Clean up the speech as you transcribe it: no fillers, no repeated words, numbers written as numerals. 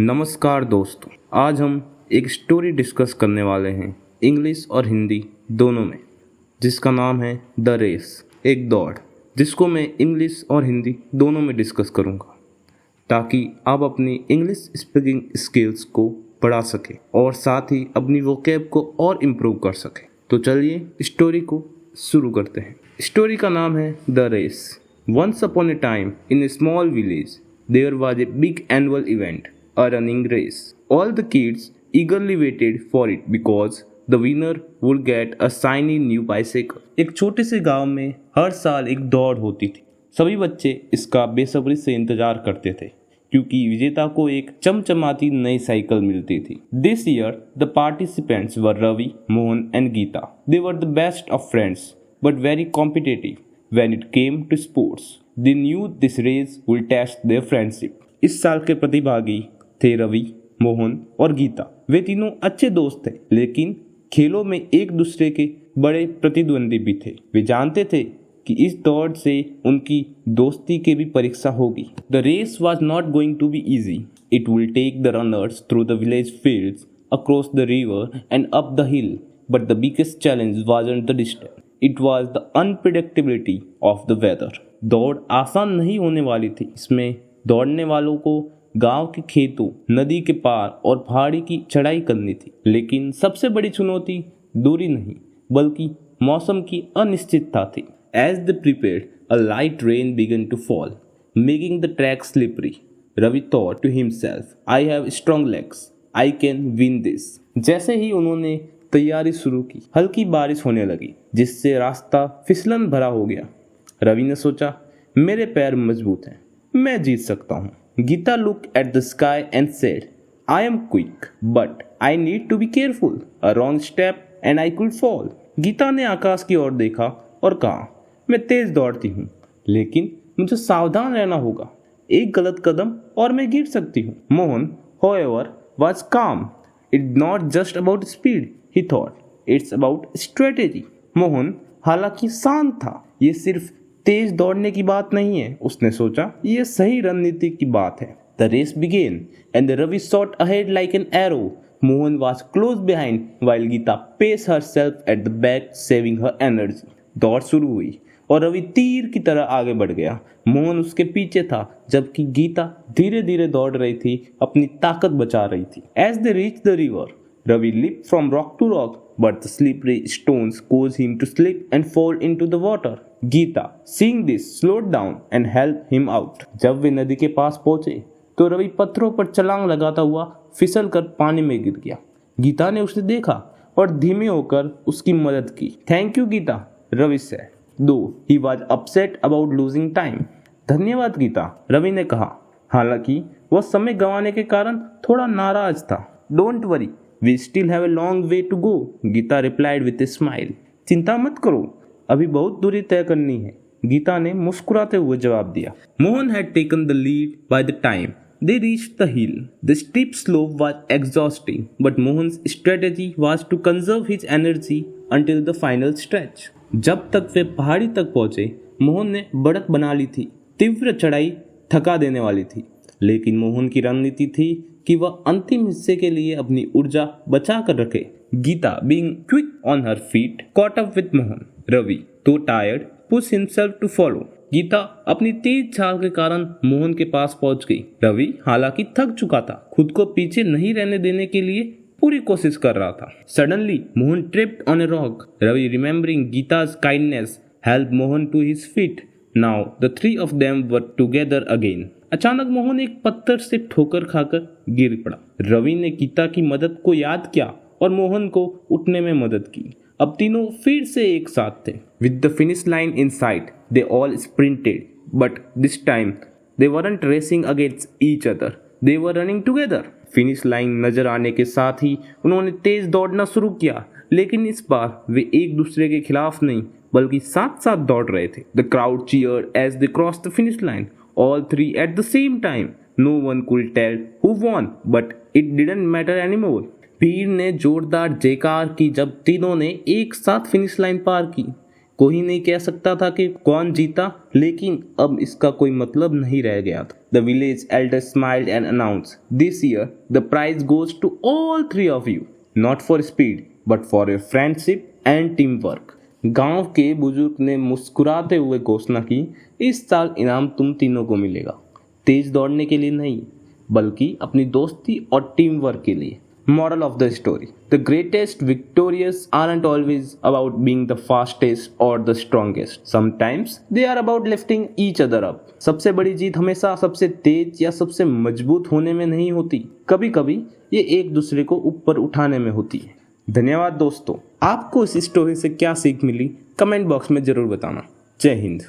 नमस्कार दोस्तों, आज हम एक स्टोरी डिस्कस करने वाले हैं इंग्लिश और हिंदी दोनों में, जिसका नाम है द रेस, एक दौड़, जिसको मैं इंग्लिश और हिंदी दोनों में डिस्कस करूंगा ताकि आप अपनी इंग्लिश स्पीकिंग स्किल्स को बढ़ा सकें और साथ ही अपनी वोकैब को और इम्प्रूव कर सकें। तो चलिए स्टोरी को शुरू करते हैं। स्टोरी का नाम है the race. Once upon a time in a small village there was a big annual event, a running race. All the kids eagerly waited for it because the winner would get a shiny new bicycle. एक छोटे से गांव में हर साल एक दौड़ होती थी। सभी बच्चे इसका बेसब्री से इंतजार करते थे क्योंकि विजेता को एक चमचमाती नई साइकिल मिलती थी। This year the participants were Ravi, Mohan and Geeta. They were the best of friends but very competitive when it came to sports. They knew this race would test their friendship. इस साल के प्रतिभागी थे रवि, मोहन और गीता। वे तीनों अच्छे दोस्त थे लेकिन खेलों में एक दूसरे के बड़े प्रतिद्वंदी भी थे। वे जानते थे कि इस दौड़ से उनकी दोस्ती की भी परीक्षा होगी। The race was not going to be easy. It will take the runners through the village fields, across the river and up the hill, but the biggest challenge wasn't the distance, it was the unpredictability of the weather. दौड़ आसान नहीं होने वाली थी। इसमें दौड़ने वालों को गांव के खेतों, नदी के पार और पहाड़ी की चढ़ाई करनी थी, लेकिन सबसे बड़ी चुनौती दूरी नहीं बल्कि मौसम की अनिश्चितता थी। As they prepared, a light rain began to fall, making the track slippery. Ravi thought to himself, "I have strong legs. I can win this." जैसे ही उन्होंने तैयारी शुरू की, हल्की बारिश होने लगी जिससे रास्ता फिसलन भरा हो गया। रवि ने सोचा, मेरे पैर मजबूत हैं, मैं जीत सकता हूँ। Geeta looked at the sky and said, "I am quick, but I need to be careful. A wrong step and I could fall." Gita ने आकाश की ओर देखा और कहा, मैं तेज दौड़ती हूँ, लेकिन मुझे सावधान रहना होगा। एक गलत कदम और मैं गिर सकती हूँ। Mohan, however, was calm. It's not just about speed, he thought. It's about strategy. Mohan हालांकि शांत था। ये सिर्फ तेज दौड़ने की बात नहीं है, उसने सोचा, ये सही रणनीति की बात है। The race began and Ravi shot ahead like an arrow. Mohan was close behind while Geeta paced herself at the back, saving her energy. दौड़ शुरू हुई और रवि तीर की तरह आगे बढ़ गया। मोहन उसके पीछे था जबकि गीता धीरे धीरे दौड़ रही थी, अपनी ताकत बचा रही थी। As they reached the river, Ravi leaped from rock to rock, but the slippery stones caused him to slip and fall into the water. Gita, seeing this, slowed down and helped him out. जब वे नदी के पास पहुंचे तो रवि पत्थरों पर छलांग लगाता हुआ फिसल कर पानी में गिर गया। गीता ने उसे देखा और धीमे होकर उसकी मदद की। थैंक यू गीता, रवि से, though he was upset about losing time. धन्यवाद गीता, रवि ने कहा, हालांकि वह समय गंवाने के कारण थोड़ा नाराज था। Don't worry, we still have a long way to go, Gita replied with a smile. चिंता मत करो, अभी बहुत दूरी तय करनी है, गीता ने मुस्कुराते हुए जवाब दिया। Mohan had taken the lead by the time they reached the hill. The steep slope was exhausting, but Mohan's strategy was to conserve his energy until the final stretch. जब तक वे पहाड़ी तक पहुंचे, मोहन ने बढ़त बना ली थी। तीव्र चढ़ाई थका देने वाली थी, लेकिन मोहन की रणनीति थी कि वह अंतिम हिस्से के लिए अपनी ऊर्जा बचा कर रखे। Geeta, being quick on her feet, caught up with Mohan. Ravi, though tired, pushed himself to follow. Gita अपनी तेज चाल के कारण मोहन के पास पहुंच गई। रवि हालांकि थक चुका था, खुद को पीछे नहीं रहने देने के लिए पूरी कोशिश कर रहा था। Suddenly, Mohan tripped on a rock. Ravi, remembering Geeta's kindness, helped Mohan to his feet. Now the three of them were together again. अचानक मोहन एक पत्थर से ठोकर खाकर गिर पड़ा। रवि ने गीता की मदद को याद किया और मोहन को उठने में मदद की। अब तीनों फिर से एक साथ थे। With the finish line in sight, they all sprinted, but this time they weren't racing against each other. They were running together. Finish line नजर आने के साथ ही उन्होंने तेज दौड़ना शुरू किया, लेकिन इस बार वे एक दूसरे के खिलाफ नहीं बल्कि साथ साथ दौड़ रहे थे। The crowd cheered as they crossed the finish line, all three at the same time. No one could tell who won, but it didn't matter anymore. भीड़ ने जोरदार जयकार की जब तीनों ने एक साथ फिनिश लाइन पार की। कोई नहीं कह सकता था कि कौन जीता, लेकिन अब इसका कोई मतलब नहीं रह गया था। The village elder smiled and announced, "This year, the prize goes to all three of you, not for speed, but for your friendship and teamwork." गांव के बुजुर्ग ने मुस्कुराते हुए घोषणा की, "इस साल इनाम तुम तीनों को मिलेगा, तेज दौड़ने के लिए नहीं, बल्कि अपनी दोस्ती और टीम वर्क के लिए." Moral of the story: The greatest victories aren't always about being the fastest or the strongest. Sometimes they are about lifting each other up. सबसे बड़ी जीत हमेशा सबसे तेज या सबसे मजबूत होने में नहीं होती, कभी कभी ये एक दूसरे को ऊपर उठाने में होती है। धन्यवाद दोस्तों। आपको इस स्टोरी से क्या सीख मिली, कमेंट बॉक्स में जरूर बताना। जय हिंद।